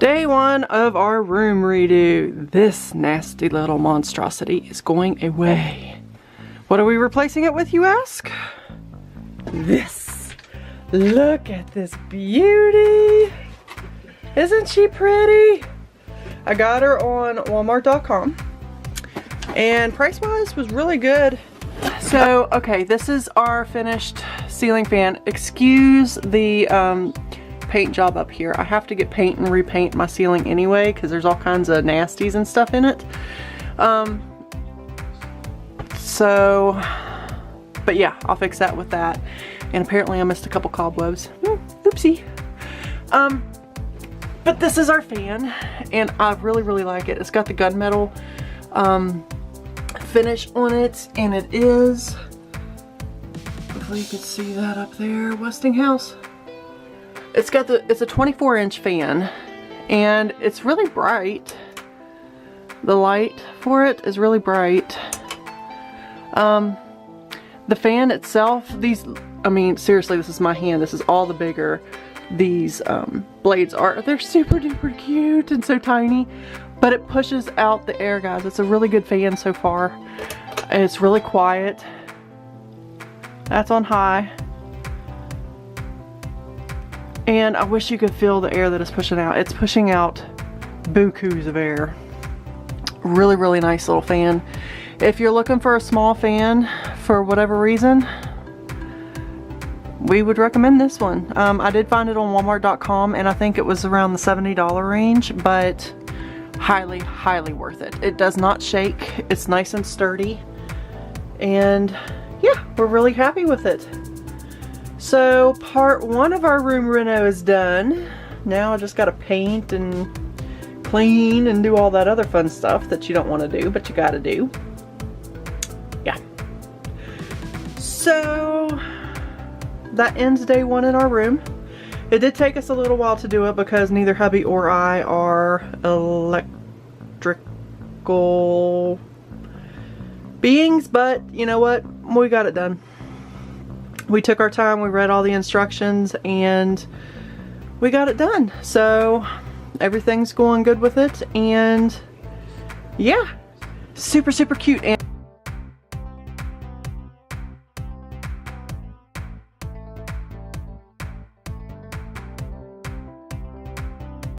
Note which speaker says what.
Speaker 1: Day one of our room redo. This nasty little monstrosity is going away. What are we replacing it with, you ask? This. Look at this beauty. Isn't she pretty? I got her on Walmart.com and price-wise was really good. So, okay, this is our finished ceiling fan. Excuse the paint job up here. I have to get paint and repaint my ceiling anyway because there's all kinds of nasties and stuff in it. But yeah, I'll fix that with that. And apparently I missed a couple cobwebs. Oopsie. But this is our fan and I really like it. It's got the gunmetal finish on it, and it is, hopefully you can see that up there, Westinghouse. It's a 24-inch fan and it's really bright. The light for it is really bright. The fan itself, I mean seriously, this is my hand, this is all the bigger these blades are. They're super duper cute and so tiny, but it pushes out the air, guys. It's a really good fan so far. It's really quiet. That's on high. And I wish you could feel the air that it's pushing out. It's pushing out bukus of air. Really nice little fan. If you're looking for a small fan for whatever reason, we would recommend this one. I did find it on Walmart.com and I think it was around the $70 range, but highly worth it. It does not shake. It's nice and sturdy. And yeah, we're really happy with it. So part one of our room reno is done. Now I just gotta paint and clean and do all that other fun stuff that you don't want to do, but you gotta do. Yeah. So that ends day one in our room. It did take us a little while to do it because neither hubby or I are electrical beings, but you know what? We got it done. We took our time, we read all the instructions, and we got it done. So everything's going good with it, and yeah, super cute. And